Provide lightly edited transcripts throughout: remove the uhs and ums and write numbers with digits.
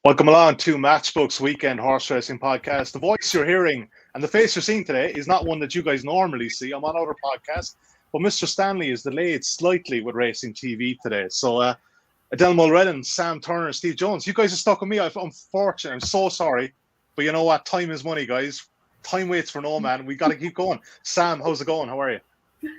Welcome along to Matchbook's Weekend Horse Racing Podcast. The voice you're hearing and the face you're seeing today is not one that you guys normally see. I'm on other podcasts, but Mr. Stanley is delayed slightly with racing TV today. So Adele Mulrennan, Sam Turner, Steve Jones, you guys are stuck with me. I'm fortunate. I'm so sorry. But you know what? Time is money, guys. Time waits for no man. We got to keep going. Sam, how's it going? How are you?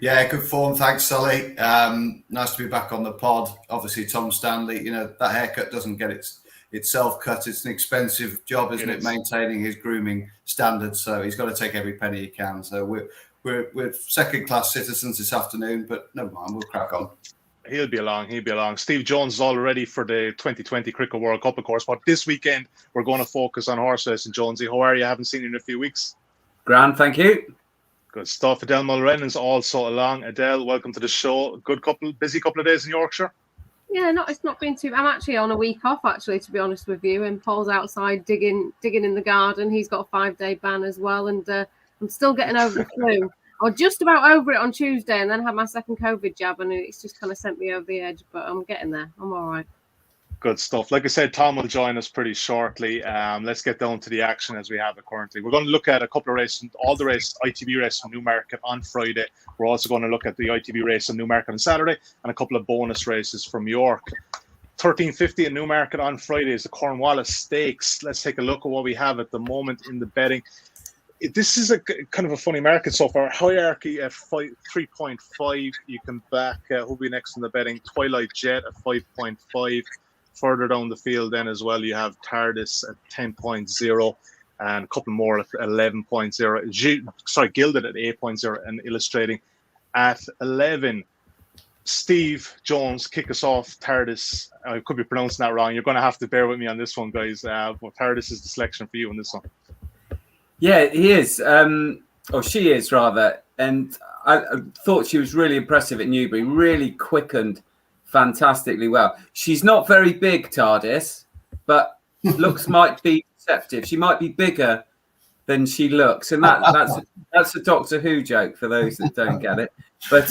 Yeah, good form. Thanks, Sully. Nice to be back on the pod. Obviously, Tom Stanley, that haircut doesn't get itself cut. It's an expensive job, isn't it? Maintaining his grooming standards. So he's got to take every penny he can. So we're second-class citizens this afternoon, but never mind, we'll crack on. He'll be along. Steve Jones is all ready for the 2020 Cricket World Cup, of course. But this weekend, we're going to focus on horse racing. Jonesy, how are you? I haven't seen you in a few weeks. Grand, thank you. Good stuff. Adele Mulrennan's also along. Adele, welcome to the show. Busy couple of days in Yorkshire. Yeah, it's not been too. I'm actually on a week off, actually, to be honest with you. And Paul's outside digging in the garden. He's got a 5-day ban as well, and I'm still getting over the flu. I was just about over it on Tuesday, and then had my second COVID jab, and it's just kind of sent me over the edge. But I'm getting there. I'm all right. Good stuff. Like I said, Tom will join us pretty shortly. Let's get down to the action as we have it currently. We're going to look at a couple of races, all the races, ITB race from Newmarket on Friday. We're also going to look at the ITB race in Newmarket on Saturday and a couple of bonus races from York. 1350 in Newmarket on Friday is the Cornwallis Stakes. Let's take a look at what we have at the moment in the betting. This is a kind of a funny market so far. Hierarchy at 3.5. You can back who'll be next in the betting. Twilight Jet at 5.5. Further down the field then as well, you have TARDIS at 10.0 and a couple more at 11.0. Gilded at 8.0 and Illustrating at 11. Steve Jones, kick us off. TARDIS, I could be pronouncing that wrong. You're going to have to bear with me on this one, guys. But TARDIS is the selection for you in this one. Yeah, he is. Or she is, rather. And I thought she was really impressive at Newbury. Really quickened fantastically well. She's not very big, TARDIS, but looks might be deceptive. She might be bigger than she looks, and that's a Doctor Who joke for those that don't get it. But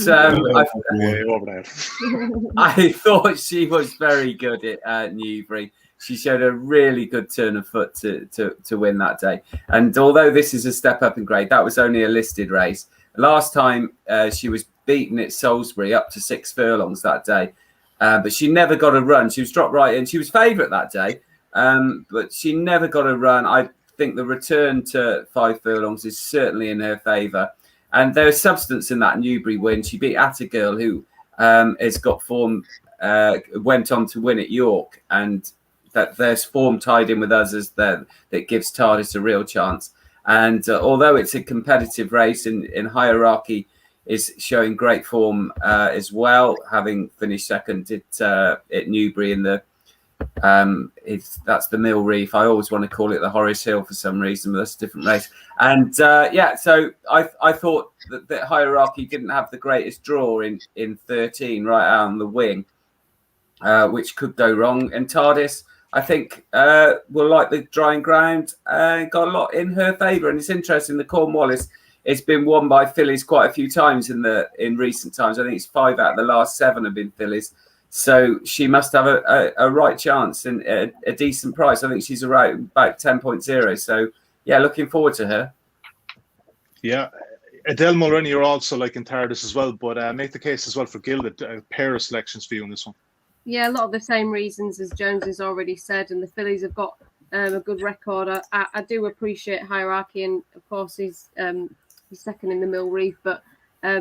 I thought she was very good at Newbury. She showed a really good turn of foot to win that day. And although this is a step up in grade, that was only a listed race. Last time she was beaten at Salisbury up to 6 furlongs that day. But she never got a run. She was dropped right in. She was favourite that day, but she never got a run. I think the return to 5 furlongs is certainly in her favour. And there's substance in that Newbury win. She beat Atagirl, who has got form, went on to win at York. And that there's form tied in with others that gives TARDIS a real chance. And although it's a competitive race in hierarchy, is showing great form as well, having finished second at Newbury in the that's the Mill Reef. I always want to call it the Horace Hill for some reason, but that's a different race. And so I thought that hierarchy didn't have the greatest draw in 13 right out on the wing, which could go wrong. And TARDIS, I think, will like the drying ground, got a lot in her favour. And it's interesting, the Cornwallis, it's been won by Fillies quite a few times in recent times. I think it's 5 out of the last 7 have been Fillies. So she must have a right chance and a decent price. I think she's around about 10.0. So, yeah, looking forward to her. Yeah. Adele Mulrennan, you're also like in TARDIS as well, but make the case as well for Gilded. A pair of selections for you on this one. Yeah, a lot of the same reasons as Jones has already said, and the Fillies have got a good record. I do appreciate hierarchy, and of course he's second in the Mill Reef, but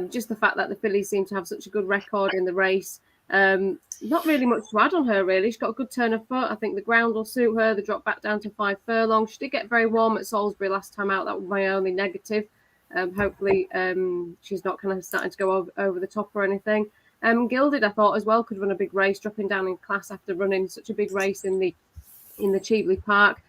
just the fact that the Fillies seem to have such a good record in the race. Not really much to add on her, really. She's got a good turn of foot. I think the ground will suit her. The drop back down to 5 furlongs. She did get very warm at Salisbury last time out. That was my only negative. Hopefully she's not kind of starting to go over the top or anything. Gilded, I thought, as well, could run a big race, dropping down in class after running such a big race in the Cheveley Park.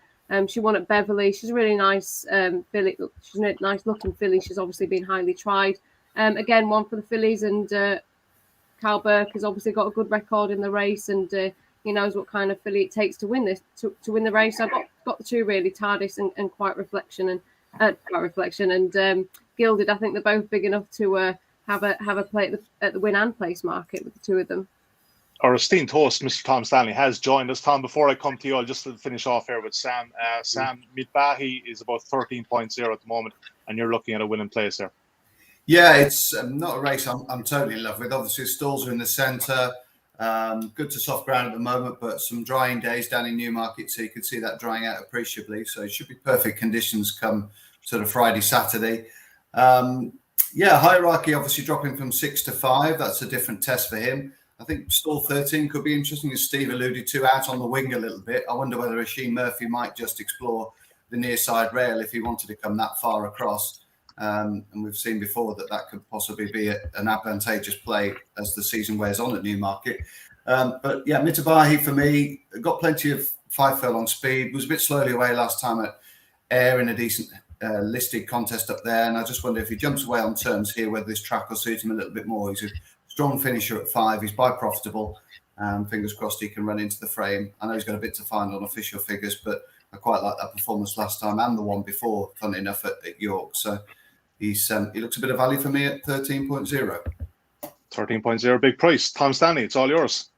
She won at Beverley. She's a really nice filly. She's a nice looking filly. She's obviously been highly tried. Again, one for the Fillies, and Carl Burke has obviously got a good record in the race, and he knows what kind of filly it takes to win this to win the race. I've got the two really, TARDIS and Quiet Reflection and Gilded. I think they're both big enough to have a play at the win and place market with the two of them. our esteemed host, Mr. Tom Stanley, has joined us. Tom, before I come to you, I'll just finish off here with Sam. Sam, Midbahi is about 13.0 at the moment, and you're looking at a winning place there. Yeah, it's not a race I'm totally in love with. Obviously, stalls are in the centre. Good to soft ground at the moment, but some drying days down in Newmarket, so you could see that drying out appreciably. So it should be perfect conditions come sort of Friday, Saturday. Hierarchy obviously dropping from 6 to 5. That's a different test for him. I think stall 13 could be interesting, as Steve alluded to, out on the wing a little bit. I wonder whether Asheen Murphy might just explore the near side rail if he wanted to come that far across. And we've seen before that could possibly be an advantageous play as the season wears on at Newmarket. Mitabahi for me, got plenty of 5 furlong speed, was a bit slowly away last time at Ayr in a decent listed contest up there. And I just wonder if he jumps away on terms here, whether this track will suit him a little bit more. He's a strong finisher at 5. He's by profitable. Fingers crossed he can run into the frame. I know he's got a bit to find on official figures, but I quite like that performance last time and the one before, funny enough, at York. So he looks a bit of value for me at 13.0. 13.0, big price. Tom Stanley, it's all yours.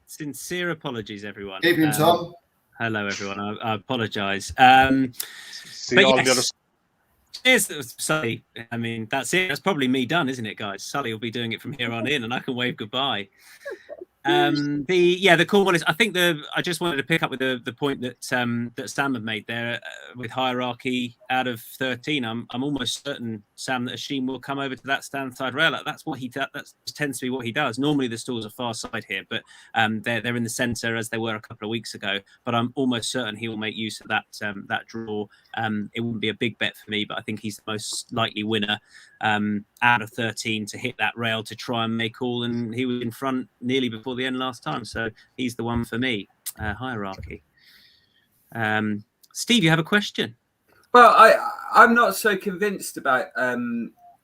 Sincere apologies, everyone. Evening, Tom. Hello, everyone. I apologise. See all the other. Cheers, Sully. I mean, that's it. That's probably me done, isn't it, guys? Sully will be doing it from here on in, and I can wave goodbye. The Cornwallis. I think I just wanted to pick up with the point that Sam had made there with hierarchy out of 13. I'm almost certain, Sam, that Asheen will come over to that stand side rail. That's what he does. That tends to be what he does. Normally the stalls are far side here, but they're in the centre as they were a couple of weeks ago. But I'm almost certain he will make use of that draw. It wouldn't be a big bet for me, but I think he's the most likely winner out of 13 to hit that rail to try and make all. And he was in front nearly before the end last time, so he's the one for me. Hierarchy. Steve, you have a question? Well, I'm not so convinced about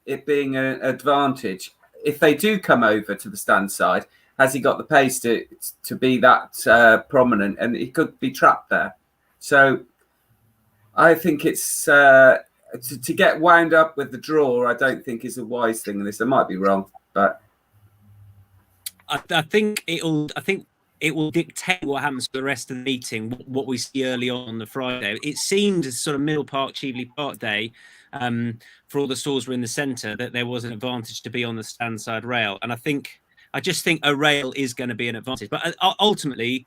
it being an advantage. If they do come over to the stand side, has he got the pace to be that prominent? And he could be trapped there. So I think it's to get wound up with the draw. I don't think is a wise thing in this. I might be wrong, but I think it will dictate what happens for the rest of the meeting, what we see early on the Friday. It seemed sort of Middle Park, Cheveley Park day for all the stalls were in the centre that there was an advantage to be on the stand side rail. And I just think a rail is going to be an advantage. But ultimately,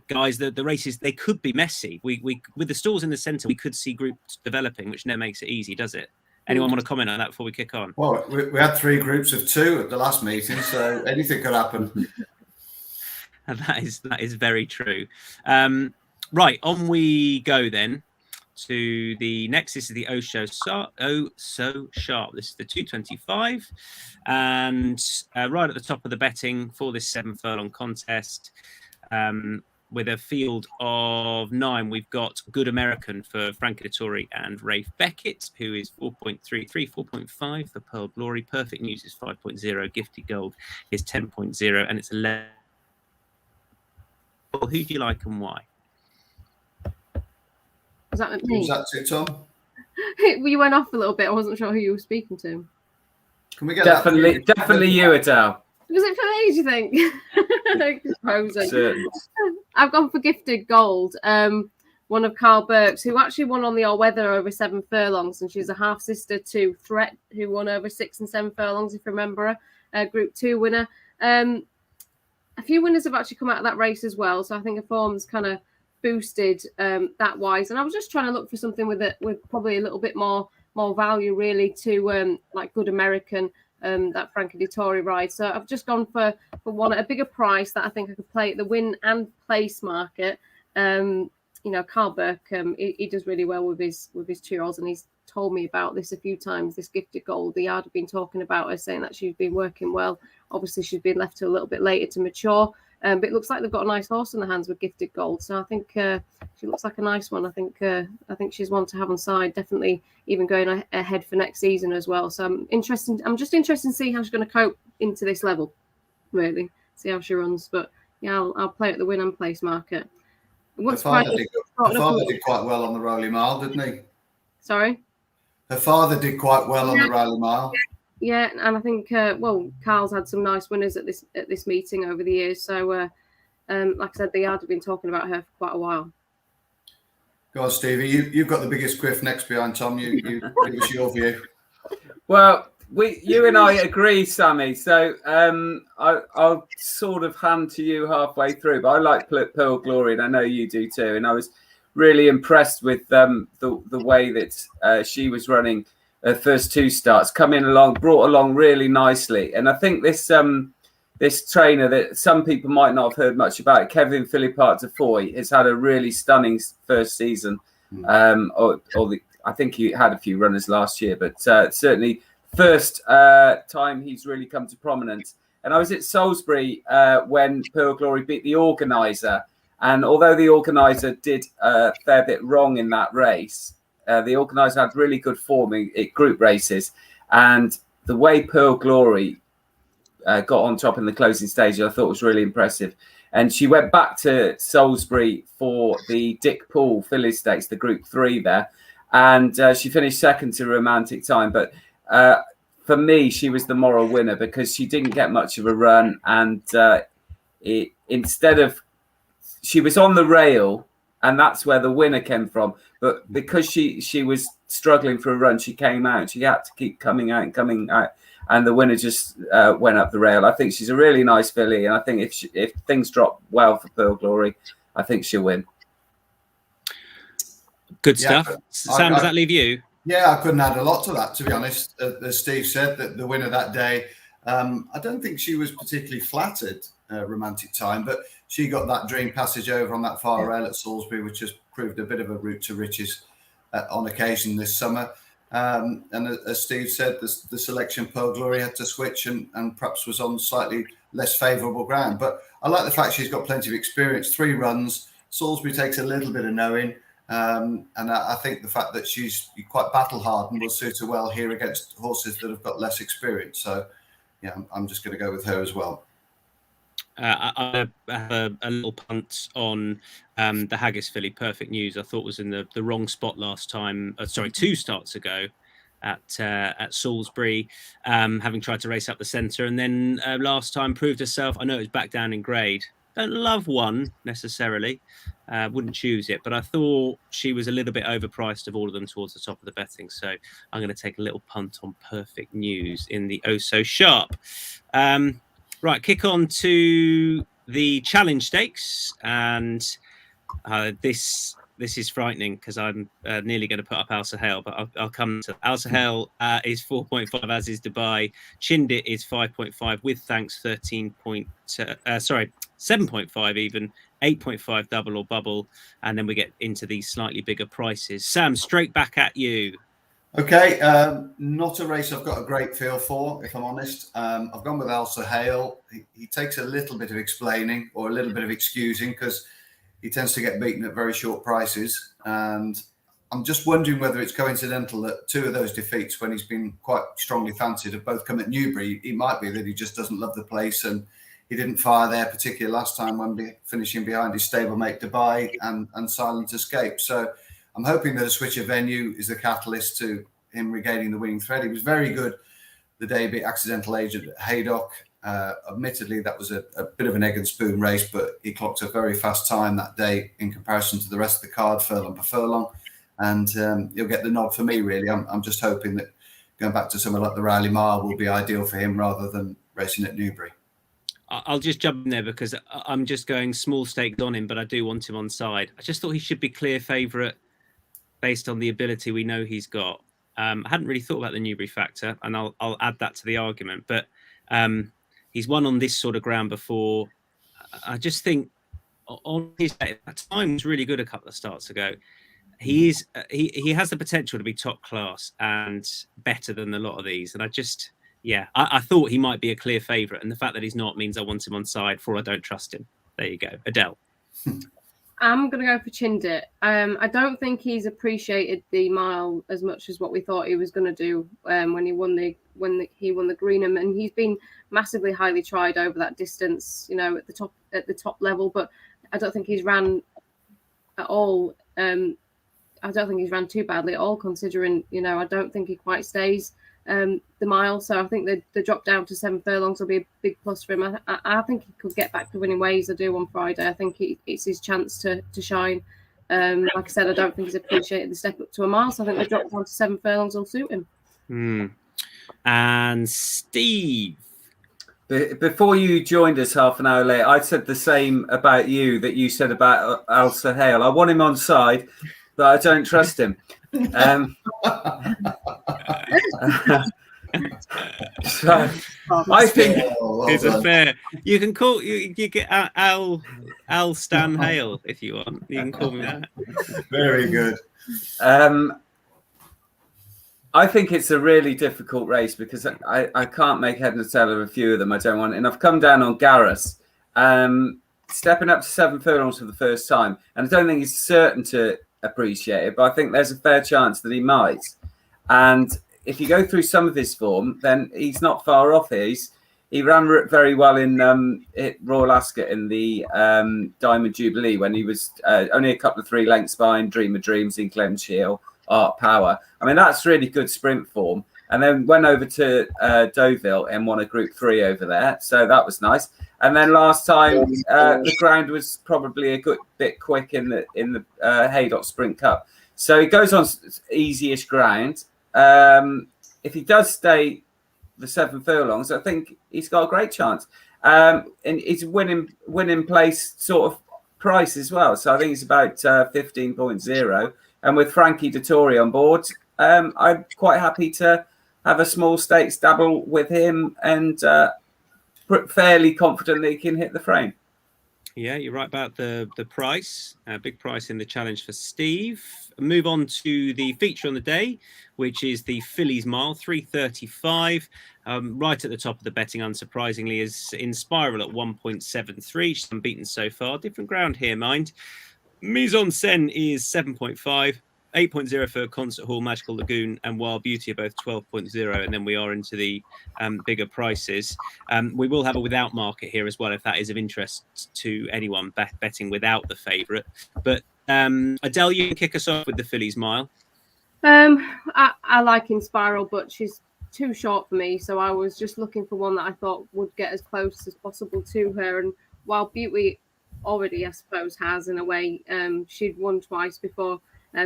guys, the races, they could be messy. We with the stalls in the centre, we could see groups developing, which never makes it easy, does it? Anyone want to comment on that before we kick on? Well, we had 3 groups of 2 at the last meeting, so anything could happen. That is very true. Right, on we go then to the next. This is the So Sharp. This is the 225, and right at the top of the betting for this 7 furlong contest. With a field of 9, we've got Good American for Frankie Dettori and Rafe Beckett, who is 4.33, 4.5 for Pearl Glory. Perfect News is 5.0. Gifted Gold is 10.0, and it's 11. Who do you like and why? Was that me? Was that it, Tom? You went off a little bit. I wasn't sure who you were speaking to. Can we get definitely you, Adele? Was it for me, do you think? I've gone for Gifted Gold, one of Carl Burke's, who actually won on the all-weather over 7 furlongs, and she's a half-sister to Threat, who won over 6 and 7 furlongs, if you remember her, Group 2 winner. A few winners have actually come out of that race as well, so I think her form's kind of boosted that wise. And I was just trying to look for something with probably a little bit more value, really, to like Good American, that Frankie Dettori ride. So I've just gone for one at a bigger price that I think I could play at the win and place market. Carl Burke, he does really well with his 2-year-olds, and he's told me about this a few times, this Gifted Gold. The yard have been talking about her, saying that she's been working well. Obviously, she's been left to a little bit later to mature, but it looks like they've got a nice horse in the hands with Gifted Gold. So I think she looks like a nice one. I think she's one to have on side, definitely even going ahead for next season as well. So I'm just interested to see how she's going to cope into this level, really, see how she runs. But yeah, I'll play at the win and place market. Her father did quite well on the Rowley Mile, didn't he? Sorry? Her father did quite well on the Rowley Mile. Yeah, and I think Carl's had some nice winners at this meeting over the years. So, like I said, the yard have been talking about her for quite a while. Go on, Stevie. You've got the biggest quiff next behind Tom. You give us your view. Well, you and I agree, Sammy. So I'll sort of hand to you halfway through. But I like Pearl Glory, and I know you do too. And I was really impressed with the way that she was running her first two starts, brought along really nicely. And I think this trainer that some people might not have heard much about, Kevin Philippart de Foy, has had a really stunning first season. I think he had a few runners last year, but certainly first time he's really come to prominence. And I was at Salisbury when Pearl Glory beat the organiser. And although the organiser did a fair bit wrong in that race, the organiser had really good form in group races. And the way Pearl Glory got on top in the closing stage, I thought was really impressive. And she went back to Salisbury for the Dick Poole Fillies Stakes, the Group 3 there. And she finished second to Romantic Time. But for me, she was the moral winner because she didn't get much of a run. And she was on the rail, and that's where the winner came from. But because she was struggling for a run, she came out. She had to keep coming out. And the winner just went up the rail. I think she's a really nice filly. And I think if things drop well for Pearl Glory, I think she'll win. Good stuff. Sam, does that leave you? Yeah, I couldn't add a lot to that, to be honest. As Steve said, that the winner that day, I don't think she was particularly flattered, Romantic Time, but she got that dream passage over on that far rail at Salisbury, which has proved a bit of a route to riches on occasion this summer. And as Steve said, the selection Pearl Glory had to switch and perhaps was on slightly less favourable ground. But I like the fact she's got plenty of experience, 3 runs. Salisbury takes a little bit of knowing. And I think the fact that she's quite battle hardened will suit her well here against horses that have got less experience. So, yeah, I'm just going to go with her as well. I have a little punt on the Haggis filly, Perfect News. I thought was in the wrong spot last time. 2 starts ago at Salisbury, having tried to race up the centre, and then last time proved herself. I know it was back down in grade. Don't love one necessarily, wouldn't choose it, but I thought she was a little bit overpriced of all of them towards the top of the betting. So I'm going to take a little punt on Perfect News in the Oh So Sharp. Right, kick on to the Challenge Stakes, and this is frightening because I'm nearly going to put up Al Sahel, but I'll come to Al Sahel. Is 4.5, as is Dubai. Chindit is 5.5 with thanks 7.5 even, 8.5 double or bubble, and then we get into these slightly bigger prices. Sam, straight back at you. Okay, not a race I've got a great feel for, if I'm honest. I've gone with Al Sahel. He takes a little bit of explaining or a little bit of excusing because he tends to get beaten at very short prices. And I'm just wondering whether it's coincidental that 2 of those defeats, when he's been quite strongly fancied, have both come at Newbury. It might be that he just doesn't love the place and he didn't fire there, particularly last time when finishing behind his stablemate Dubai and Silent Escape. So I'm hoping that a switch of venue is the catalyst to him regaining the winning thread. He was very good the day he beat Accidental Agent at Haydock. Admittedly, that was a bit of an egg and spoon race, but he clocked a very fast time that day in comparison to the rest of the card, furlong per furlong. And he'll get the nod for me, really. I'm just hoping that going back to somewhere like the Rowley Mile will be ideal for him rather than racing at Newbury. I'll just jump in there because I'm just going small stakes on him, but I do want him on side. I just thought he should be clear favourite based on the ability we know he's got. I hadn't really thought about the Newbury factor, and I'll add that to the argument. But he's won on this sort of ground before. I just think on his day, that time was really good a couple of starts ago. He has the potential to be top class and better than a lot of these. And I thought he might be a clear favourite, and the fact that he's not means I want him on side for I don't trust him. There you go, Adele. I'm going to go for Chindit. I don't think he's appreciated the mile as much as what we thought he was going to do when he won the Greenham, and he's been massively highly tried over that distance, at the top level. But I don't think he's ran at all. I don't think he's ran too badly at all, considering I don't think he quite stays the mile. So I think the drop down to 7 furlongs will be a big plus for him. I think he could get back to winning ways. I do on Friday. I think it's his chance to shine. Like I said, I don't think he's appreciated the step up to a mile. So I think the drop down to 7 furlongs will suit him. And Steve. Before you joined us half an hour late, I said the same about you that you said about Al Sahel. I want him on side, but I don't trust him. So I think it's a fair. You can call you get Al Stan Hale if you want. You can call me that. Very good. I think it's a really difficult race because I can't make head and tail of a few of them. I don't want, and I've come down on Garrus, stepping up to 7 furlongs for the first time, and I don't think he's certain to appreciate it, but I think there's a fair chance that he might. And if you go through some of his form, then he's not far off here. He ran very well in Royal Ascot in the Diamond Jubilee when he was only a couple of 3 lengths behind Dream of Dreams in Clem Shield, Art Power. I mean, that's really good sprint form. And then went over to Deauville and won a Group 3 over there. So that was nice. And then last time, the ground was probably a good bit quick in the Haydock Sprint Cup. So he goes on easy-ish ground. If he does stay the 7 furlongs, I think he's got a great chance. And it's winning place sort of price as well. So I think it's about 15.0. And with Frankie Dettori on board, I'm quite happy to have a small stakes double with him and fairly confident that he can hit the frame. Yeah, you're right about the price. Big price in the challenge for Steve. Move on to the feature on the day, which is the Fillies Mile, 3:35. Right at the top of the betting, unsurprisingly, is In Spiral at 1.73. She's unbeaten so far. Different ground here, mind. Mise en Scène is 7.5. 8.0 for Concert Hall, Magical Lagoon, and Wild Beauty are both 12.0, and then we are into the bigger prices. We will have a without market here as well, if that is of interest to anyone betting without the favourite. But Adele, you can kick us off with the Fillies Mile. I like In Spiral, but she's too short for me, so I was just looking for one that I thought would get as close as possible to her. And Wild Beauty already, I suppose, has in a way. She'd won twice before.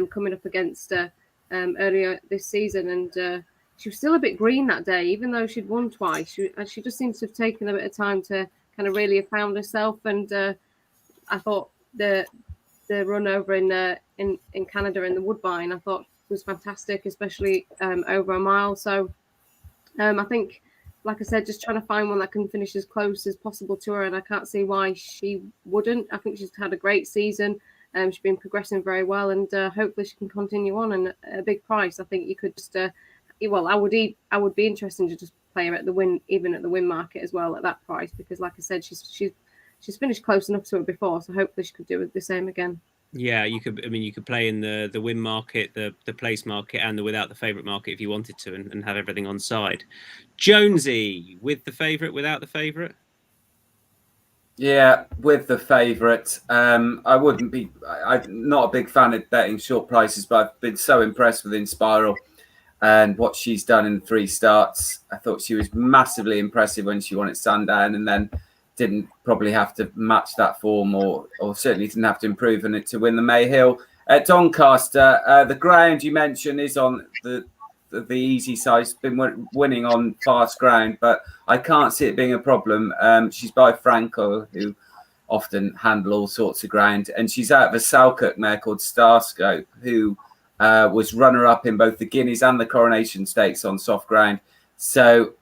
Coming up against her earlier this season, and she was still a bit green that day, even though she'd won twice. She just seems to have taken a bit of time to kind of really have found herself. And I thought the run over in Canada in the Woodbine, I thought was fantastic, especially over a mile. So I think, like I said, just trying to find one that can finish as close as possible to her, and I can't see why she wouldn't. I think she's had a great season. She's been progressing very well, and hopefully she can continue on. And a big price, I think you could just, I would be interested to just play her at the win, even at the win market as well at that price, because like I said, she's finished close enough to it before, so hopefully she could do the same again. Yeah, you could. I mean, you could play in the win market, the place market, and the without the favourite market if you wanted to, and have everything on side. Jonesy, with the favourite, without the favourite. Yeah, with the favourite. I'm not a big fan of betting short prices, but I've been so impressed with In Spiral and what she's done in 3 starts. I thought she was massively impressive when she won at Sandown, and then didn't probably have to match that form, or certainly didn't have to improve on it to win the Mayhill. At Doncaster, the ground you mentioned is on the easy side. She's been winning on fast ground, but I can't see it being a problem. She's by Frankel, who often handle all sorts of ground, and she's out of a Selkirk mare called Starscope, who was runner-up in both the Guineas and the Coronation Stakes on soft ground. So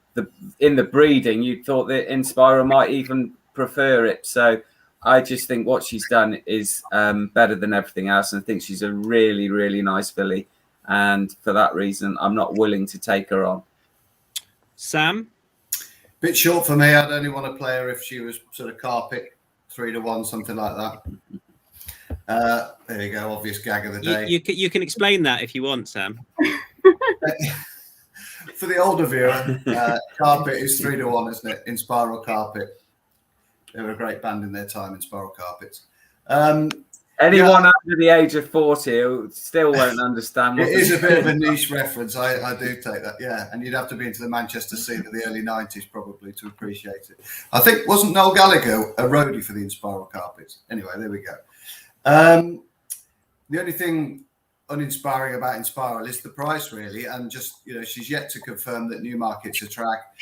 in the breeding, you'd thought that In Spiral might even prefer it. So I just think what she's done is better than everything else, and I think she's a really, really nice filly. And for that reason, I'm not willing to take her on. Sam? Bit short for me. I'd only want to play her if she was sort of carpet 3-1, something like that. There you go. Obvious gag of the day. You can explain that if you want, Sam. For the older viewer, carpet is 3-1, isn't it? In Spiral Carpet. They were a great band in their time, In Spiral Carpets. Anyone under the age of 40 who still won't understand. It is a bit of a niche reference. I do take that, yeah. And you'd have to be into the Manchester scene of the early 90s probably to appreciate it. I think, wasn't Noel Gallagher a roadie for the Inspiral Carpets? Anyway, there we go. The only thing uninspiring about Inspiral is the price, really. And just, she's yet to confirm that Newmarket's a track.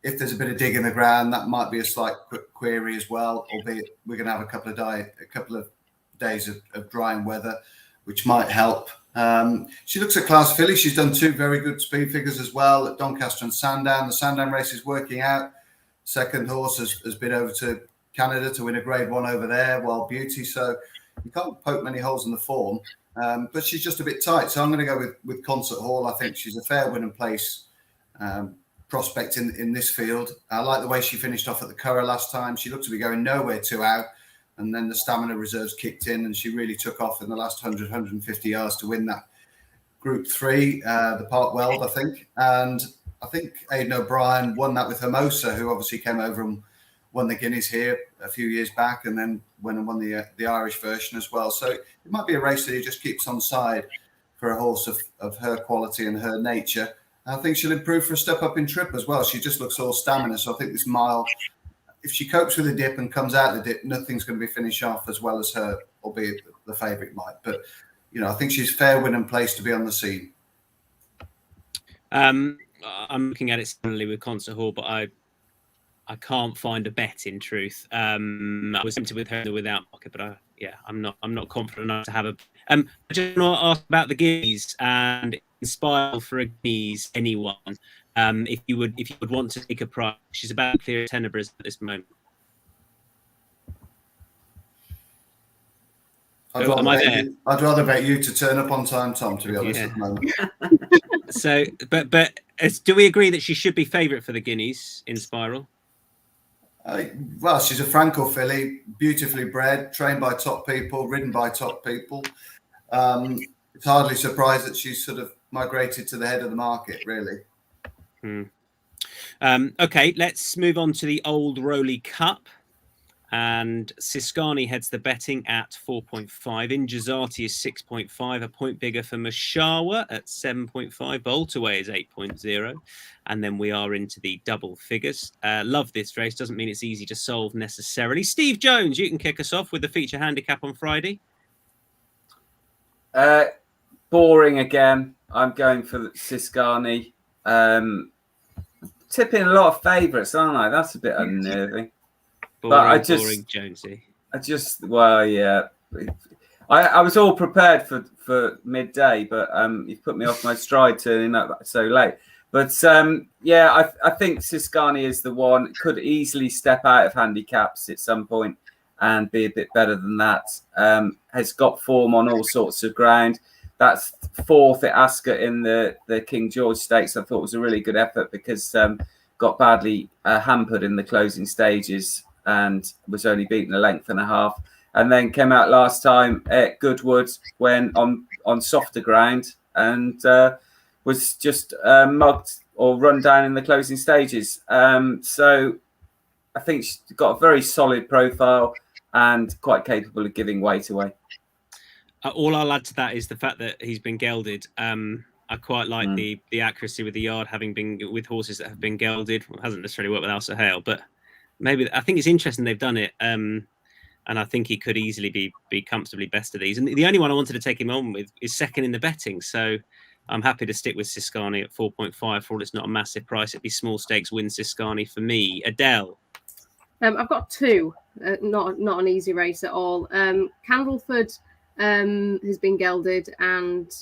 If there's a bit of dig in the ground, that might be a slight query as well, albeit we're going to have a couple of days of drying weather, which might help. She looks a class filly. She's done 2 very good speed figures as well at Doncaster and Sandown. The Sandown race is working out. Second horse has been over to Canada to win a Grade 1 over there, Wild Beauty. So you can't poke many holes in the form, but she's just a bit tight. So I'm going to go with Concert Hall. I think she's a fair win and place prospect in this field. I like the way she finished off at the Curragh last time. She looked to be going nowhere 2 out. And then the stamina reserves kicked in and she really took off in the last 100, 150 yards to win that Group 3, the Park Weld, I think. And I think Aidan O'Brien won that with Hermosa, who obviously came over and won the Guineas here a few years back and then went and won the Irish version as well. So it might be a race that he just keeps on side for a horse of her quality and her nature. I think she'll improve for a step up in trip as well. She just looks all stamina. So I think this mile, if she copes with a dip and comes out the dip, nothing's going to be finished off as well as her, albeit the favourite might. But, I think she's fair win and place to be on the scene. I'm looking at it similarly with Concert Hall, but I can't find a bet in truth. I was tempted with her without market, but I'm not confident enough to have a. I just want to ask about the Guineas and Inspire for a Guineas. Anyone, if you would want to take a price, she's about to clear Tenebra's at this moment. I'd rather bet you to turn up on time, Tom, to be honest, at the moment. So, but do we agree that she should be favourite for the Guineas in Spiral? Well, she's a Franco filly, beautifully bred, trained by top people, ridden by top people. It's hardly surprised that she's sort of migrated to the head of the market, really. Okay, let's move on to the old Rowley Cup. And Siskani heads the betting at 4.5. Injazati is 6.5, a point bigger for Mashawa at 7.5. Boltaway is 8.0. And then we are into the double figures. Love this race. Doesn't mean it's easy to solve necessarily. Steve Jones, you can kick us off with the feature handicap on Friday. Boring again. I'm going for Siskani. Tipping a lot of favourites, aren't I? That's a bit unnerving. Boring Jonesy. Yeah. I was all prepared for midday, but you've put me off my stride turning up so late. But I think Siskani is the one. Could easily step out of handicaps at some point and be a bit better than that. Has got form on all sorts of ground. That's 4th at Ascot in the King George Stakes. I thought was a really good effort because got badly hampered in the closing stages and was only beaten a length and a half. And then came out last time at Goodwood when on softer ground and was just mugged or run down in the closing stages. So I think she's got a very solid profile and quite capable of giving weight away. All I'll add to that is the fact that he's been gelded. I quite like the accuracy with the yard, having been with horses that have been gelded. Well, it hasn't necessarily worked with Alsa Hale, but maybe I think it's interesting they've done it. And I think he could easily be comfortably best of these. And the only one I wanted to take him on with is second in the betting. So I'm happy to stick with Siskani at 4.5 for all it's not a massive price. It'd be small stakes win Siskani for me. Adele. I've got 2, not an easy race at all. Candleford has been gelded and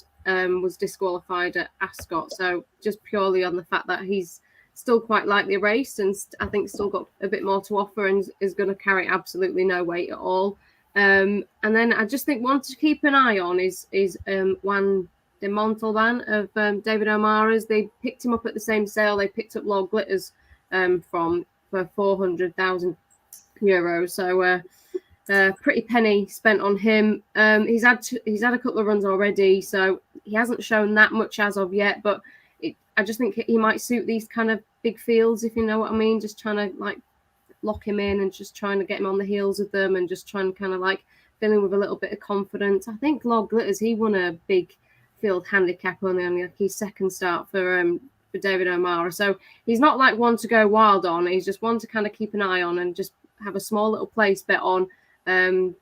was disqualified at Ascot. So just purely on the fact that he's still quite like the race and I think still got a bit more to offer and is going to carry absolutely no weight at all. And then I just think one to keep an eye on is Juan de Montalban of David O'Mara's. They picked him up at the same sale they picked up Lord Glitters for €400,000. So pretty penny spent on him. He's had a couple of runs already, so he hasn't shown that much as of yet. But I just think he might suit these kind of big fields, if you know what I mean. Just trying to like lock him in and just trying to get him on the heels of them and just trying to kind of like feeling with a little bit of confidence. I think Lord Glitters, he won a big field handicap only on like his second start for David O'Mara. So he's not like one to go wild on. He's just one to kind of keep an eye on and just have a small little place bet on.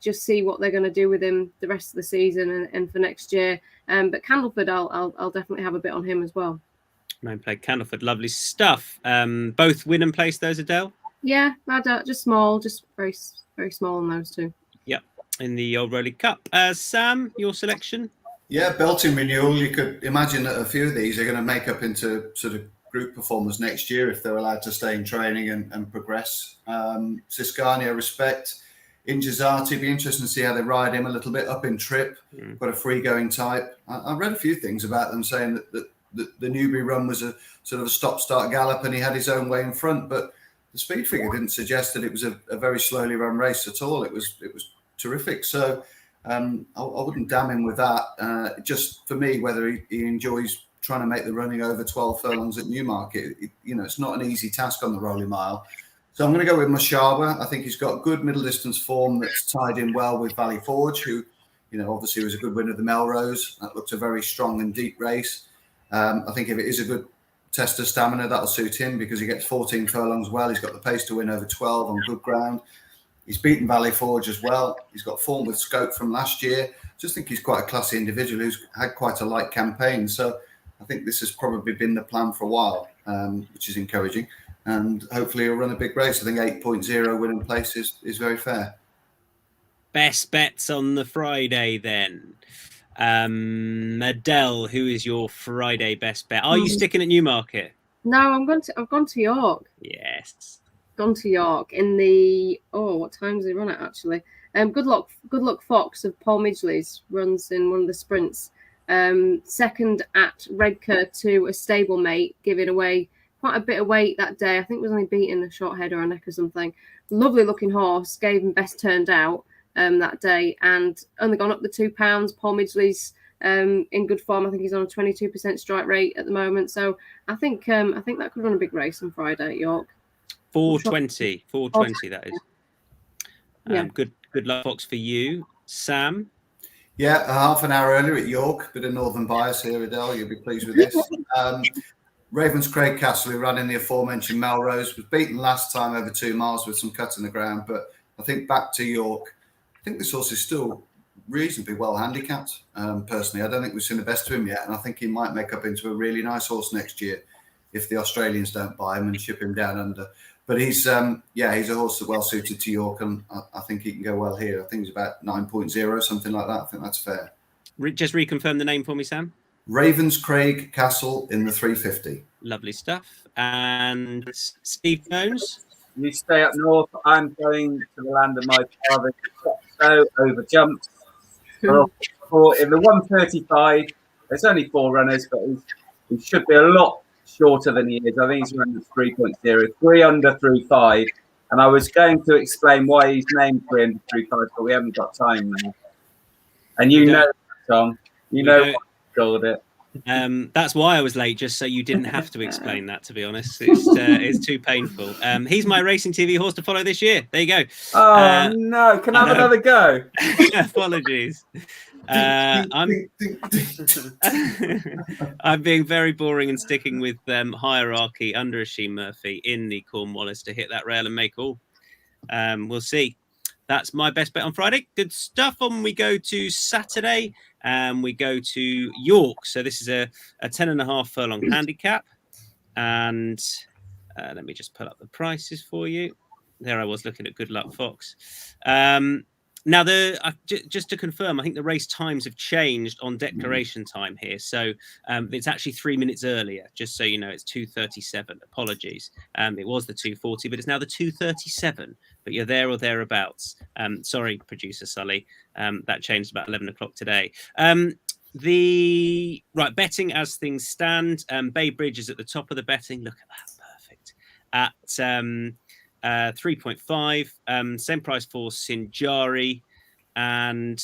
Just see what they're going to do with him the rest of the season and for next year. But Candleford, I'll definitely have a bit on him as well. Main play Candleford, lovely stuff. Both win and place those, Adele. Yeah, just small, just very very small on those two. Yep, in the old Rowley Cup. Sam, your selection? Yeah, belting renewal. You could imagine that a few of these are going to make up into sort of group performers next year if they're allowed to stay in training and progress. Ciscania, respect. Injazati, be interesting to see how they ride him a little bit up in trip. Got a free going type. I read a few things about them saying that the Newbury run was a sort of a stop-start gallop and he had his own way in front, but the speed figure didn't suggest that it was a very slowly run race at all. It was terrific. So I wouldn't damn him with that. Just for me, whether he enjoys trying to make the running over 12 furlongs at Newmarket, it's not an easy task on the Rowley Mile. So I'm going to go with Mashawa. I think he's got good middle distance form that's tied in well with Valley Forge, who, obviously was a good winner of the Melrose. That looked a very strong and deep race. I think if it is a good test of stamina, that'll suit him because he gets 14 furlongs well. He's got the pace to win over 12 on good ground. He's beaten Valley Forge as well. He's got form with scope from last year. Just think he's quite a classy individual who's had quite a light campaign. So I think this has probably been the plan for a while, which is encouraging. And hopefully he'll run a big race. I think 8.0 winning place is very fair. Best bets on the Friday then. Adele, who is your Friday best bet? Are you sticking at Newmarket? No, I've gone to York. Yes. Gone to York in the what time does he run it actually? Good luck Fox of Paul Midgley's runs in one of the sprints. Second at Redcar to a stablemate, giving away quite a bit of weight that day. I think it was only beating a short head or a neck or something. Lovely looking horse, gave him best turned out that day and only gone up the £2. Paul Midgley's in good form. I think he's on a 22% strike rate at the moment. So I think that could run a big race on Friday at York. 4:20 that is. Yeah. Good luck Fox for you. Sam? Yeah, half an hour earlier at York. Bit of northern bias here, Adele. You'll be pleased with this. Ravens Craig Castle, who ran in the aforementioned Melrose, was beaten last time over 2 miles with some cuts in the ground. But I think back to York, I think this horse is still reasonably well handicapped. Personally, I don't think we've seen the best of him yet. And I think he might make up into a really nice horse next year if the Australians don't buy him and ship him down under. But he's a horse that's well suited to York. And I think he can go well here. I think he's about 9.0, something like that. I think that's fair. Just reconfirm the name for me, Sam. Ravens Craig Castle in the 350. Lovely stuff. And Steve Jones? You stay up north. I'm going to the land of my father. So over jumps. In the 135, there's only 4 runners, but he should be a lot shorter than he is. I think he's running 3.0, 3 under through 5. And I was going to explain why he's named 3 under through 5, but we haven't got time now. And Tom, you know what I called it. That's why I was late, just so you didn't have to explain that, to be honest. It's too painful. He's my racing TV horse to follow this year. There you go. Oh, no. Can I have another go? Apologies. I'm being very boring and sticking with hierarchy under Asheen Murphy in the Cornwallis to hit that rail and make all. We'll see. That's my best bet on Friday. Good stuff. On we go to Saturday. We go to York. So this is a 10.5 furlong handicap. And let me just pull up the prices for you. There I was looking at Good Luck Fox. Now, just to confirm, I think the race times have changed on declaration time here. So it's actually 3 minutes earlier, just so you know. It's 2:37. Apologies. It was the 2:40, but it's now the 2:37. But you're there or thereabouts. Sorry, producer Sully. That changed about 11 o'clock today. Betting as things stand. Bay Bridge is at the top of the betting. Look at that. Perfect. At 3.5, same price for Sinjari, and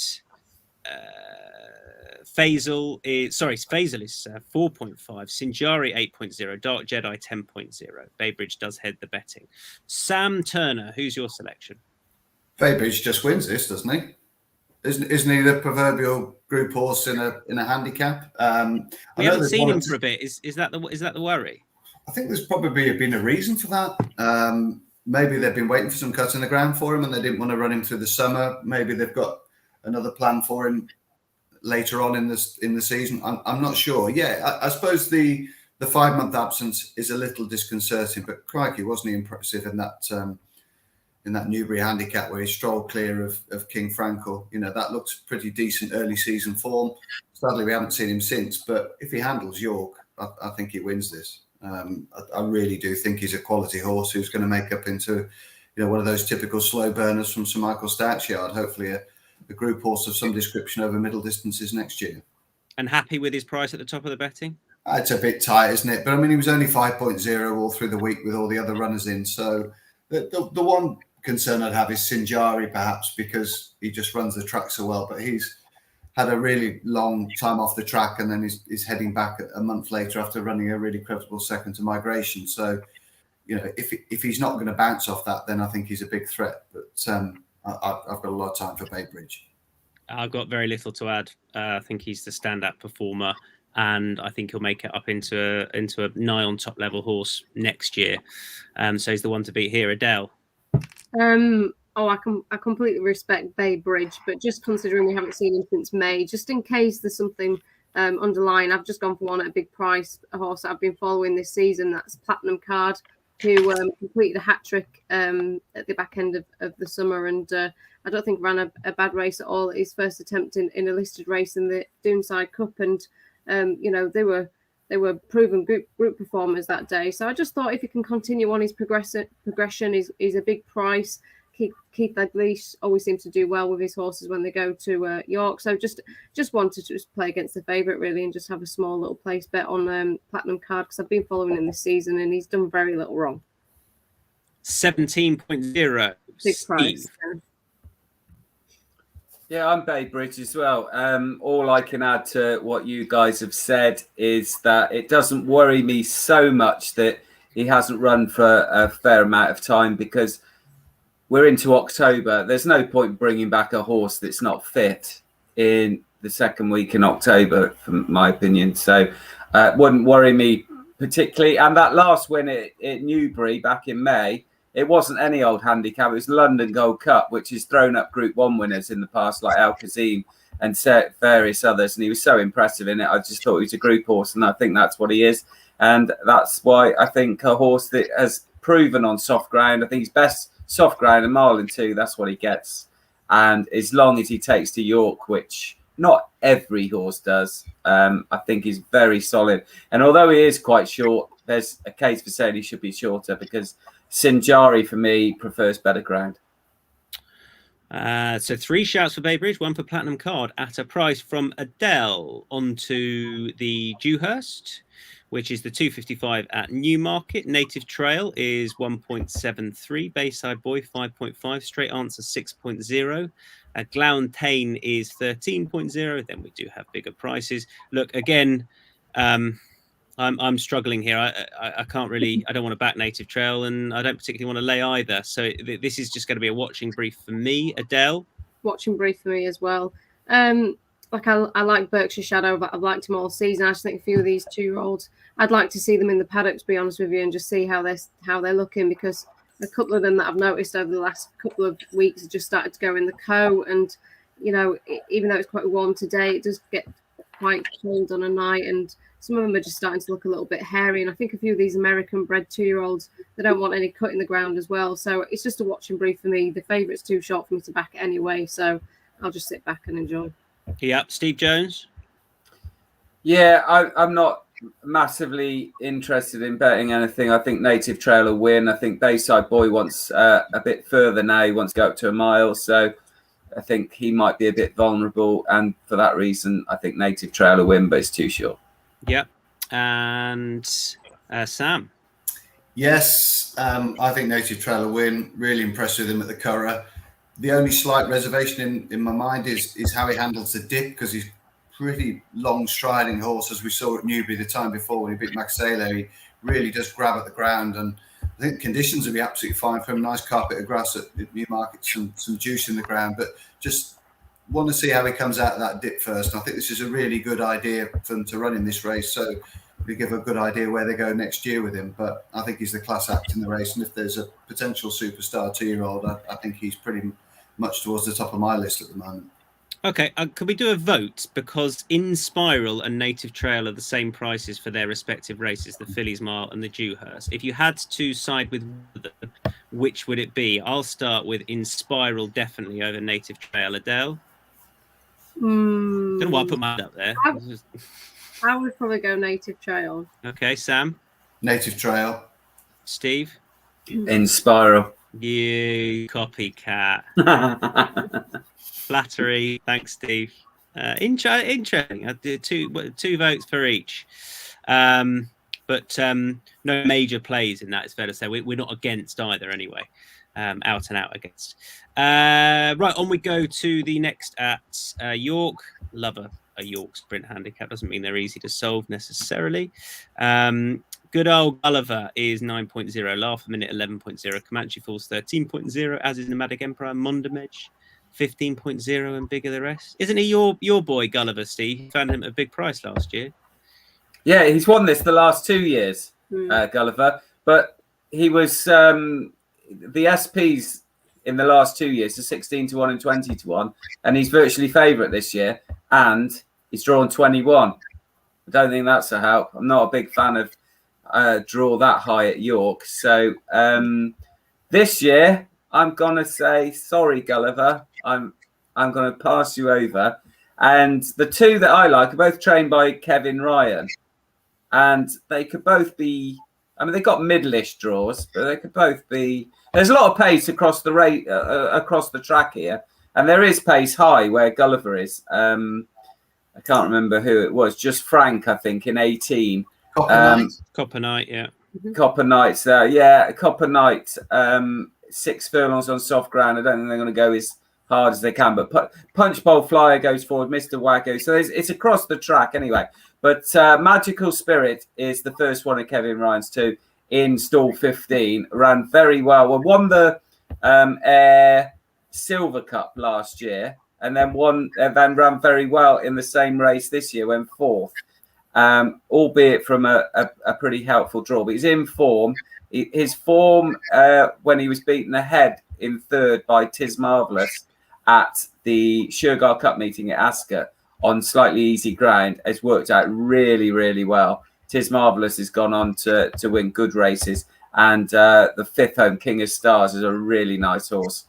Faisal is 4.5, Sinjari 8.0, Dark Jedi 10.0. Baybridge does head the betting. Sam Turner, who's your selection? Baybridge just wins this, doesn't he? Isn't he the proverbial group horse in a handicap? We haven't seen him for a bit. Is that the worry? I think there's probably been a reason for that. Maybe they've been waiting for some cuts in the ground for him, and they didn't want to run him through the summer. Maybe they've got another plan for him later on in the season. I'm not sure. Yeah, I suppose the 5-month absence is a little disconcerting, but crikey, wasn't he impressive in that Newbury handicap where he strolled clear of King Frankel? You know, that looks pretty decent early season form. Sadly, we haven't seen him since, but if he handles York, I think he wins this. I really do think he's a quality horse who's going to make up into, one of those typical slow burners from Sir Michael Stout's yard. Hopefully a group horse of some description over middle distances next year. And happy with his price at the top of the betting? It's a bit tight, isn't it? But I mean, he was only 5.0 all through the week with all the other runners in. So the one concern I'd have is Sinjari, perhaps, because he just runs the track so well. But he's had a really long time off the track, and then he's heading back a month later after running a really creditable second to Migration. So, if he's not going to bounce off that, then I think he's a big threat. But I've got a lot of time for Baybridge. I've got very little to add. I think he's the stand-up performer, and I think he'll make it up into a nigh on top level horse next year. So he's the one to beat here. Adele. I completely respect Baybridge, but just considering we haven't seen him since May, just in case there's something underlying, I've just gone for one at a big price, a horse that I've been following this season. That's Platinum Card, who completed a hat trick at the back end of the summer, and I don't think ran a bad race at all at his first attempt in a listed race in the Doonside Cup, and they were proven group performers that day. So I just thought if he can continue on his progression, is a big price. Keith Dalglish always seems to do well with his horses when they go to York. So just wanted to just play against the favourite really, and just have a small little place bet on Platinum Card, because I've been following him this season and he's done very little wrong. 17.0. Big price. Yeah, I'm Baybridge as well. All I can add to what you guys have said is that it doesn't worry me so much that he hasn't run for a fair amount of time, because we're into October. There's no point bringing back a horse that's not fit in the second week in October, from my opinion. So it wouldn't worry me particularly. And that last win at Newbury back in May, it wasn't any old handicap. It was London Gold Cup, which has thrown up Group 1 winners in the past, like Al Kazim and various others. And he was so impressive in it. I just thought he was a group horse, and I think that's what he is. And that's why I think a horse that has proven on soft ground, I think he's best soft ground, a mile and two, that's what he gets. And as long as he takes to York, which not every horse does, I think he's very solid. And although he is quite short, there's a case for saying he should be shorter, because Sinjari, for me, prefers better ground. So 3 shouts for Baybridge, 1 for Platinum Card at a price from Adele. Onto the Dewhurst, which is the 255 at Newmarket. Native Trail is 1.73. Bayside Boy 5.5. Straight Answer 6.0. Glauntane is 13.0. Then we do have bigger prices. Look, again, I'm struggling here. I can't really. I don't want to back Native Trail, and I don't particularly want to lay either. So this is just going to be a watching brief for me. Adele, watching brief for me as well. I like Berkshire Shadow, but I've liked him all season. I just think a few of these 2-year-olds, I'd like to see them in the paddock, to be honest with you, and just see how they're looking, because a couple of them that I've noticed over the last couple of weeks have just started to go in the and even though it's quite warm today, it does get quite cold on a night, and some of them are just starting to look a little bit hairy. And I think a few of these American bred 2-year-olds, they don't want any cut in the ground as well. So it's just a watching brief for me. The favourite's too short for me to back it anyway, so I'll just sit back and enjoy. Yeah, Steve Jones. Yeah, I'm not massively interested in betting anything. I think Native Trail will win. I think Bayside Boy wants a bit further now. He wants to go up to a mile, so I think he might be a bit vulnerable, and for that reason, I think Native Trail will win, but it's too short. Yeah, and Sam. Yes, I think Native Trail will win. Really impressed with him at the Curragh. The only slight reservation in my mind is how he handles the dip, because he's pretty long striding horse, as we saw at Newbury the time before when he beat Max Taylor. He really does grab at the ground, and I think conditions will be absolutely fine for him. Nice carpet of grass at Newmarket, some juice in the ground, but just want to see how he comes out of that dip first. I think this is a really good idea for them to run in this race. So we give a good idea where they go next year with him. But I think he's the class act in the race. And if there's a potential superstar 2-year-old, I think he's pretty much towards the top of my list at the moment. Okay, could we do a vote? Because Inspiral and Native Trail are the same prices for their respective races, the Fillies Mile and the Dewhurst. If you had to side with them, which would it be? I'll start with Inspiral definitely over Native Trail. Adele? Don't know why I put mine up there. I would probably go Native Trail. Okay, Sam? Native Trail. Steve? Inspiral. You copycat. Flattery. Thanks, Steve. Interesting. I did two votes for each. But no major plays in that, it's fair to say. We're not against either anyway. Out and out against. Right, on we go to the next at York. Love a York sprint handicap. Doesn't mean they're easy to solve necessarily. Good old Gulliver is 9.0. Laugh a Minute 11.0. Comanche Falls 13.0. As is Nomadic Empire. Mondamedge 15.0 and bigger the rest. Isn't he your boy Gulliver, Steve? You found him at a big price last year. Yeah, he's won this the last 2 years, Gulliver. But he was the SPs in the last 2 years, so 16-1 and 20-1, and he's virtually favourite this year, and he's drawn 21. I don't think that's a help. I'm not a big fan of draw that high at York. So this year, I'm gonna say sorry, Gulliver. I'm gonna pass you over. And the two that I like are both trained by Kevin Ryan, and they could both be. I mean, they got middle-ish draws, but they could both be. There's a lot of pace across the across the track here, and there is pace high where Gulliver is. I can't remember who it was. Just Frank, I think, in 18. Copper Knight, yeah. Copper Knight's there, yeah. Copper Knight, 6 furlongs on soft ground. I don't think they're going to go as hard as they can, but Punch Bowl Flyer goes forward, Mr. Wagyu. So it's across the track anyway. But Magical Spirit is the first one of Kevin Ryan's two in stall 15. Ran very well. Well, won the Air Silver Cup last year, and then ran very well in the same race this year, went fourth. Albeit from a pretty helpful draw. But he's in form. His form when he was beaten ahead in third by Tis Marvellous at the Shergar Cup meeting at Ascot on slightly easy ground has worked out really, really well. Tis Marvellous has gone on to win good races. And the fifth home, King of Stars, is a really nice horse.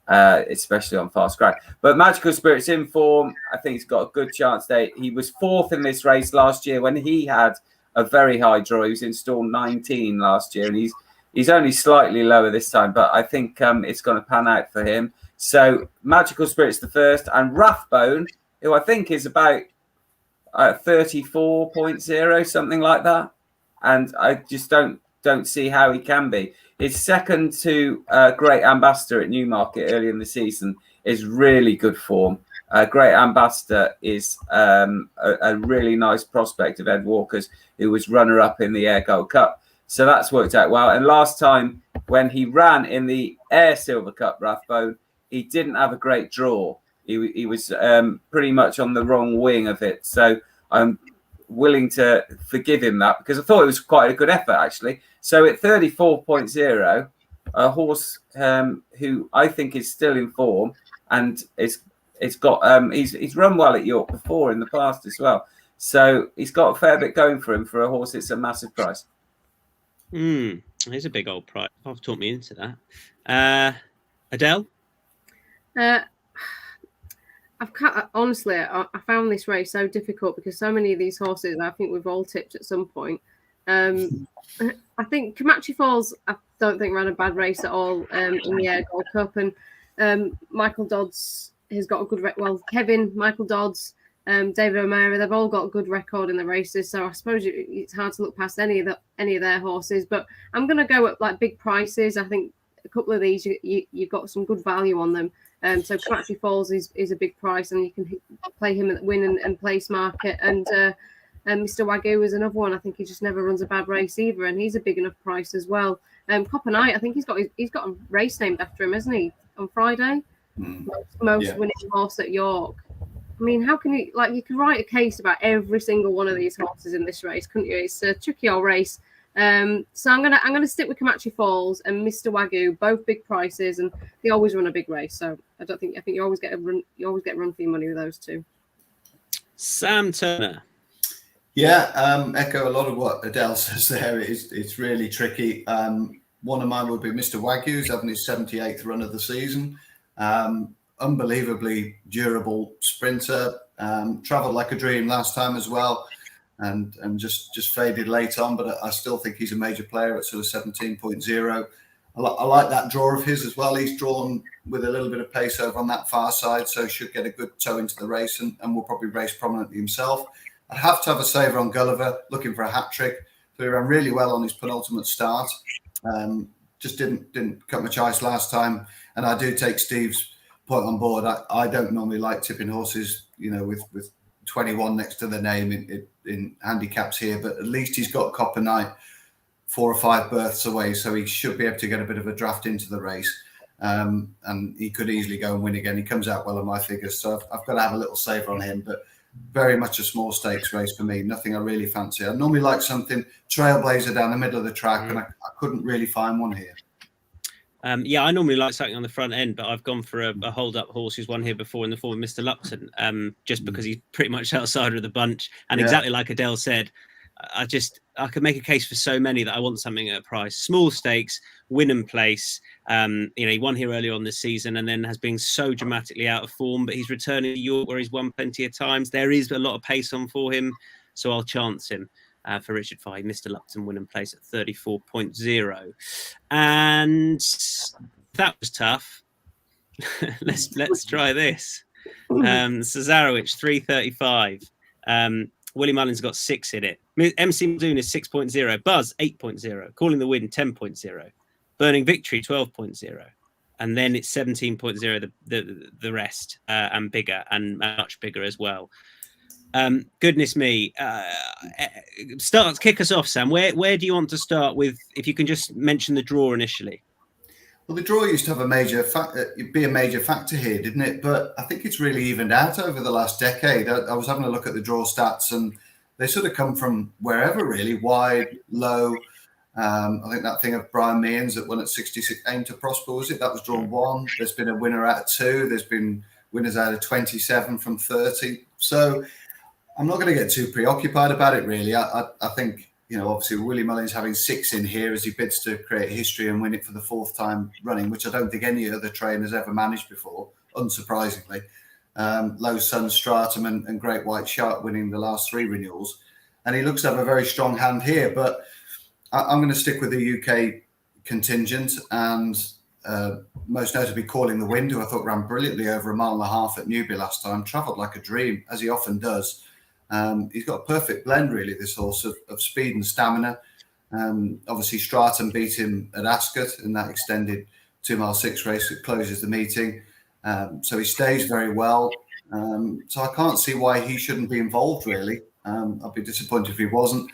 Especially on fast ground. But Magical Spirit's in form. I think he's got a good chance there. He was fourth in this race last year when he had a very high draw. He was in stall 19 last year, and he's only slightly lower this time, but I think it's going to pan out for him. So Magical Spirit's the first, and Rathbone, who I think is about 34.0, something like that. And I just don't see how he can be. His second to Great Ambassador at Newmarket early in the season is really good form. Great Ambassador is a really nice prospect of Ed Walker's, who was runner-up in the Air Gold Cup. So that's worked out well. And last time when he ran in the Air Silver Cup, Rathbone, he didn't have a great draw. He was pretty much on the wrong wing of it. So I'm willing to forgive him that because I thought it was quite a good effort, actually. So at 34.0, a horse who I think is still in form and he's run well at York before in the past as well. So he's got a fair bit going for him for a horse. It's a massive price. It's a big old price. I've talked me into that. Adele? Honestly, I found this race so difficult because so many of these horses, I think we've all tipped at some point. I think Comanche Falls, I don't think ran a bad race at all in the Air Gold Cup, and Michael Dodds has got a good Kevin, Michael Dodds, David O'Meara, they've all got a good record in the races. So I suppose it's hard to look past any of their horses. But I'm going to go at like big prices. I think a couple of these you've got some good value on them. So Comanche Falls is a big price, and you can play him at the win and place market. And Mr. Wagyu is another one. I think he just never runs a bad race either, and he's a big enough price as well. Copper Knight, I think he's got a race named after him, hasn't he? On Friday. most winning horse at York. I mean, how can you you can write a case about every single one of these horses in this race, couldn't you? It's a tricky old race. So I'm gonna stick with Comanche Falls and Mr. Wagyu, both big prices, and they always run a big race. So I think you always get a run. You always get run for your money with those two. Sam Turner. Yeah, echo a lot of what Adele says there. It's really tricky. One of mine would be Mr. Wagyu's having his 78th run of the season. Unbelievably durable sprinter. Travelled like a dream last time as well. And just faded late on, but I still think he's a major player at sort of 17.0. I like that draw of his as well. He's drawn with a little bit of pace over on that far side, so should get a good toe into the race and will probably race prominently himself. I'd have to have a saver on Gulliver, looking for a hat trick. So he ran really well on his penultimate start. Just didn't cut much ice last time, and I do take Steve's point on board. I don't normally like tipping horses, with 21 next to the name in handicaps here, but at least he's got Copper Knight 4 or 5 berths away, so he should be able to get a bit of a draft into the race, and he could easily go and win again. He comes out well on my figures, so I've got to have a little saver on him, but very much a small stakes race for me. Nothing I really fancy. I normally like something Trailblazer down the middle of the track, and I couldn't really find one here. I normally like something on the front end, but I've gone for a hold-up horse who's won here before in the form of Mr. Lupton, just because he's pretty much outsider of the bunch. And exactly like Adele said, I could make a case for so many that I want something at a price. Small stakes, win and place. He won here earlier on this season and then has been so dramatically out of form, but he's returning to York where he's won plenty of times. There is a lot of pace on for him, so I'll chance him. For Richard Fye, Mr. Lupton win and place at 34.0, and that was tough. let's try this. Cesarewitch 335. Willie Mullins got 6 in it. MC Muldoon is 6.0. Buzz 8.0. Calling the Wind 10.0. Burning Victory 12.0. And then it's 17.0. The rest and bigger and much bigger as well. Goodness me. Kick us off, Sam. Where do you want to start with? If you can just mention the draw initially. Well, the draw used to have a major factor here, didn't it? But I think it's really evened out over the last decade. I was having a look at the draw stats, and they sort of come from wherever, really, wide, low. I think that thing of Brian Meehan's that won at 66, Aim to Prosper, was it? That was draw 1. There's been a winner out of 2. There's been winners out of 27 from 30. So I'm not going to get too preoccupied about it, really. I think, obviously Willie Mullins having 6 in here as he bids to create history and win it for the 4th time running, which I don't think any other trainer's ever managed before, unsurprisingly. Low Sun, Stratum and Great White Shark winning the last 3 renewals. And he looks to have a very strong hand here, but I'm going to stick with the UK contingent and most notably Calling the Wind, who I thought ran brilliantly over 1.5 miles at Newby last time, travelled like a dream, as he often does. He's got a perfect blend, really, this horse, of speed and stamina. Obviously, Stratum beat him at Ascot in that extended 2-mile-6 race that closes the meeting. So he stays very well. So I can't see why he shouldn't be involved, really. I'd be disappointed if he wasn't.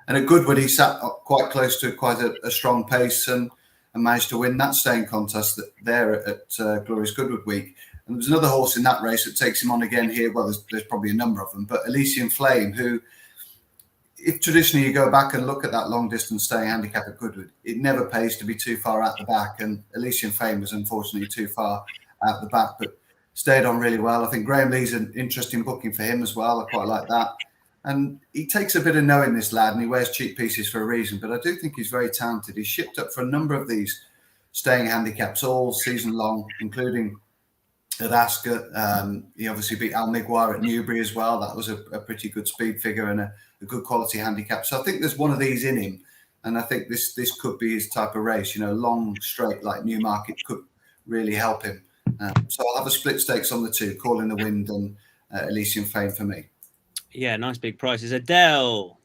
And at Goodwood, he sat quite close to quite a strong pace and managed to win that staying contest there at Glorious Goodwood Week. And there's another horse in that race that takes him on again here. Well, there's probably a number of them, but Elysian Flame, who, if traditionally you go back and look at that long distance staying handicap at Goodwood, it never pays to be too far out the back. And Elysian Flame was unfortunately too far out the back, but stayed on really well. I think Graham Lee's an interesting booking for him as well. I quite like that. And he takes a bit of knowing, this lad, and he wears cheap pieces for a reason. But I do think he's very talented. He's shipped up for a number of these staying handicaps all season long, including at Ascot. He obviously beat Al Miguar at Newbury as well. That was a pretty good speed figure and a good quality handicap. So I think there's one of these in him. And I think this could be his type of race. Long, straight like Newmarket could really help him. So I'll have a split stakes on the 2, Calling the Wind and Elysian Flame for me. Yeah, nice big prices. Adele.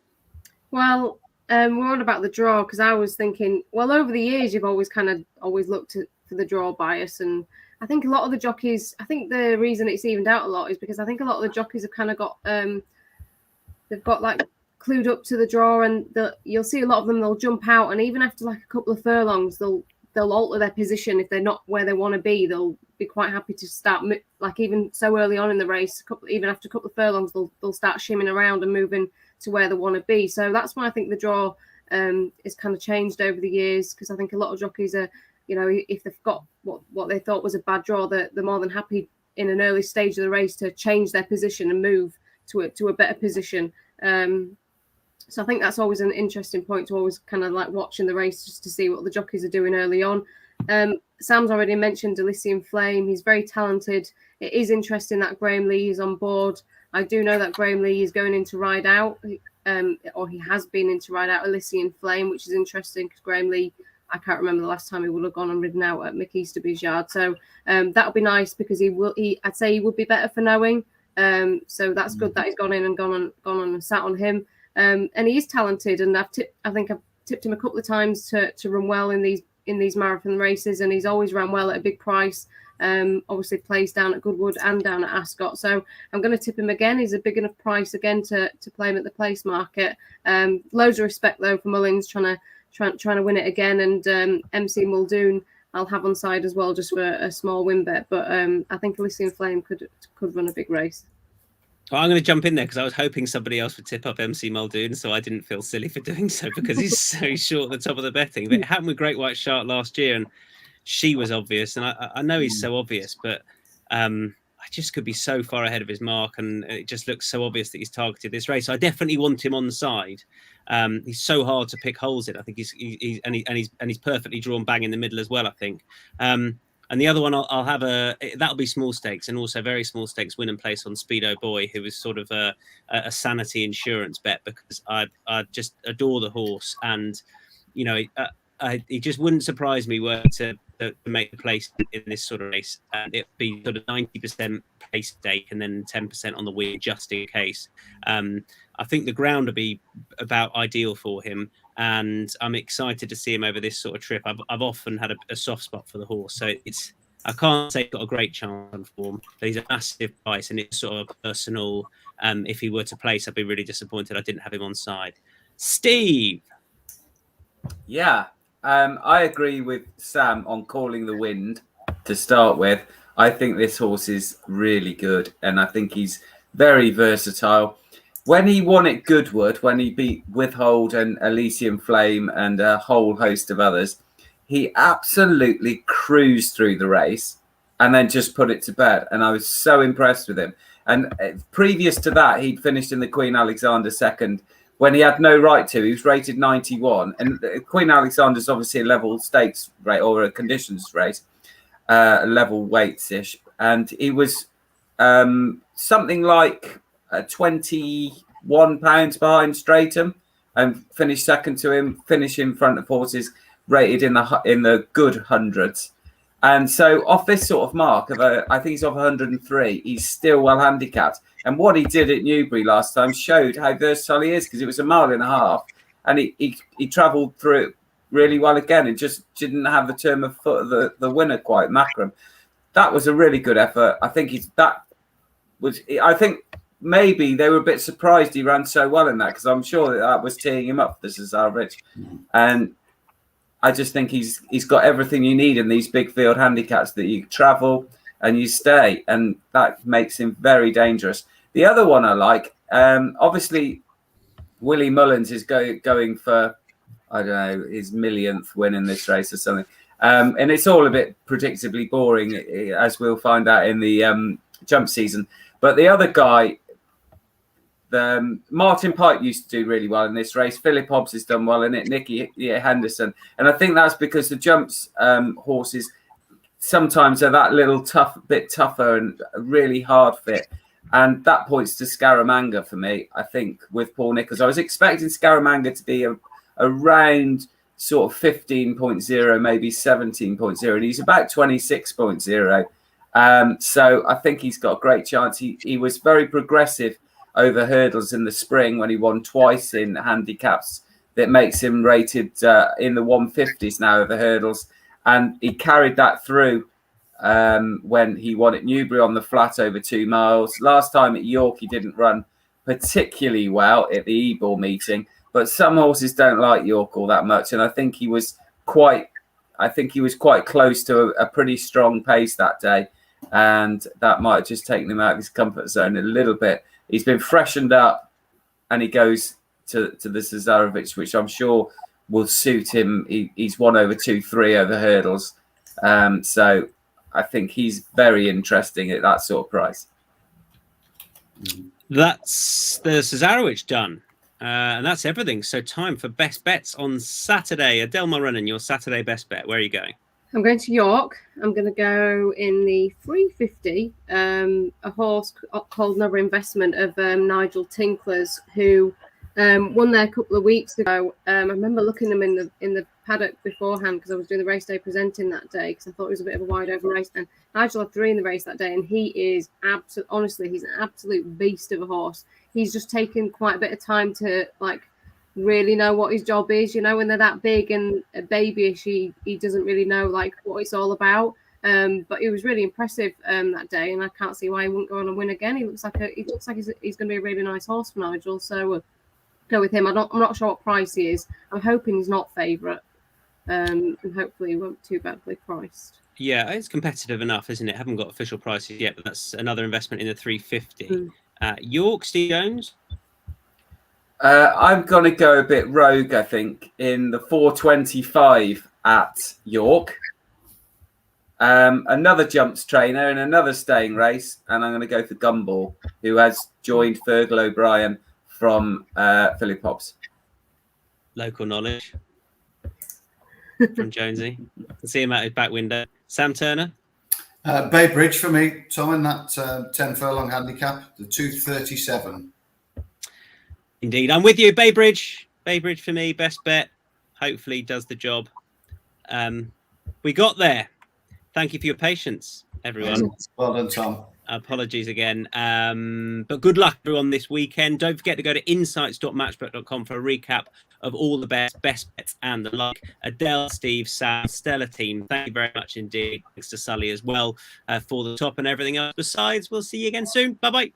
Well, we're on about the draw because I was thinking, well, over the years, you've always looked for the draw bias. And I think a lot of the jockeys, I think the reason it's evened out a lot is because I think a lot of the jockeys have kind of got, they've got like clued up to the draw, and you'll see a lot of them, they'll jump out. And even after like a couple of furlongs, they'll they'll alter their position if they're not where they want to be. They'll be quite happy to start, like even so early on in the race, even after a couple of furlongs, they'll start shimming around and moving to where they want to be. So that's why I think the draw is kind of changed over the years, because I think a lot of jockeys are, you know, if they've got what they thought was a bad draw, they're more than happy in an early stage of the race to change their position and move to a better position. So I think that's always an interesting point to always kind of like watching the race just to see what the jockeys are doing early on. Sam's already mentioned Elysian Flame. He's very talented. It is interesting that Graham Lee is on board. I do know that Graham Lee is going in to ride out, or he has been in to ride out Elysian Flame, which is interesting because Graham Lee, I can't remember the last time he would have gone and ridden out at Mick Easterby's yard. So that'll be nice because I'd say he would be better for knowing. So that's good that he's gone in and gone on and sat on him. And he is talented, and I think I've tipped him a couple of times to run well in these marathon races, and he's always ran well at a big price. Obviously plays down at Goodwood and down at Ascot, so I'm going to tip him again. He's a big enough price again to play him at the place market. Loads of respect though for Mullins trying to win it again, and MC Muldoon I'll have on side as well just for a small win bet. But I think Elysian Flame could run a big race. Well, I'm going to jump in there because I was hoping somebody else would tip up MC Muldoon, so I didn't feel silly for doing so because he's so short at the top of the betting. But it happened with Great White Shark last year, and she was obvious. And I know he's so obvious, but I just could be so far ahead of his mark, and it just looks so obvious that he's targeted this race. So I definitely want him on the side. He's so hard to pick holes in. I think he's perfectly drawn bang in the middle as well, I think. And the other one, I'll have that'll be small stakes, and also very small stakes win and place on Speedo Boy, who is sort of a sanity insurance bet because I just adore the horse, and you know it just wouldn't surprise me were to make the place in this sort of race, and it'd be sort of 90% place stake and then 10% on the win just in case. I think the ground would be about ideal for him, and I'm excited to see him over this sort of trip. I've often had a soft spot for the horse, so I can't say he's got a great chance on form, but he's a massive price, and it's sort of personal. If he were to place, I'd be really disappointed I didn't have him on side. Steve. Yeah, I agree with Sam on calling the wind to start with. I think this horse is really good, and I think he's very versatile. When he won at Goodwood, when he beat Withhold and Elysian Flame and a whole host of others, he absolutely cruised through the race and then just put it to bed. And I was so impressed with him. And previous to that, he'd finished in the Queen Alexander second when he had no right to. He was rated 91. And Queen Alexander's obviously a level stakes rate or a conditions race, level weights-ish. And he was something like 21 pounds behind Stratum and finished second to him, finish in front of horses rated in the good hundreds. And so off this sort of mark of I think he's off 103, he's still well handicapped. And what he did at Newbury last time showed how versatile he is, because it was a mile and a half and he travelled through it really well again and just didn't have the term of foot of the winner quite, Macram. That was a really good effort. I think I think maybe they were a bit surprised he ran so well in that, because I'm sure that was teeing him up for Cesarewitch. And I just think he's got everything you need in these big field handicaps, that you travel and you stay, and that makes him very dangerous. The other one I like, obviously, Willie Mullins is going for, I don't know, his millionth win in this race or something. And it's all a bit predictably boring, as we'll find out in the jump season. But the other guy, Martin Pike used to do really well in this race. Philip Hobbs has done well in it. Nicky Henderson. And I think that's because the jumps horses sometimes are that little bit tougher and really hard fit. And that points to Scaramanga for me, I think, with Paul Nicholls. I was expecting Scaramanga to be around sort of 15.0, maybe 17.0. And he's about 26.0. So I think he's got a great chance. He was very progressive over hurdles in the spring when he won twice in handicaps. That makes him rated in the 150s now over hurdles. And he carried that through when he won at Newbury on the flat over 2 miles. Last time at York, he didn't run particularly well at the Ebor meeting. But some horses don't like York all that much. And I think he was quite I think he was quite close to a pretty strong pace that day, and that might have just taken him out of his comfort zone a little bit. He's been freshened up, and he goes to the Cesarewitch, which I'm sure will suit him. He's won over 2-3 over hurdles, so I think he's very interesting at that sort of price. That's the Cesarewitch done. And that's everything. So time for best bets on Saturday. Adele Mulrennan, your Saturday best bet. Where are you going? I'm going to York. I'm going to go in the 350, a horse called Another Investment of Nigel Tinkler's, who won there a couple of weeks ago. I remember looking at them in the paddock beforehand because I was doing the race day presenting that day because I thought it was a bit of a wide open race. And Nigel had 3 in the race that day, and he is honestly, he's an absolute beast of a horse. He's just taken quite a bit of time to really know what his job is. You know, when they're that big and babyish, he doesn't really know what it's all about. But it was really impressive that day, and I can't see why he wouldn't go on and win again. He looks like he's going to be a really nice horse for Nigel. So go with him. I'm not sure what price he is. I'm hoping he's not favourite, and hopefully he won't be too badly priced. Yeah, it's competitive enough, isn't it? Haven't got official prices yet, but that's Another Investment in the 350. York, Steve Jones. I'm going to go a bit rogue, I think, in the 425 at York. Another jumps trainer in another staying race, and I'm going to go for Gumball, who has joined Fergal O'Brien from Philly Pops. Local knowledge from Jonesy. Can see him out his back window. Sam Turner. Bay Bridge for me, Tom, in that 10 furlong handicap, the 237. Indeed, I'm with you. Bay Bridge for me, best bet. Hopefully does the job. We got there. Thank you for your patience, everyone. Well done, Tom. Apologies again. But good luck everyone this weekend. Don't forget to go to insights.matchbook.com for a recap of all the best bets and the like. Adele, Steve, Sam, stellar team. Thank you very much indeed. Thanks to Sully as well for the top and everything else. Besides, we'll see you again soon. Bye-bye.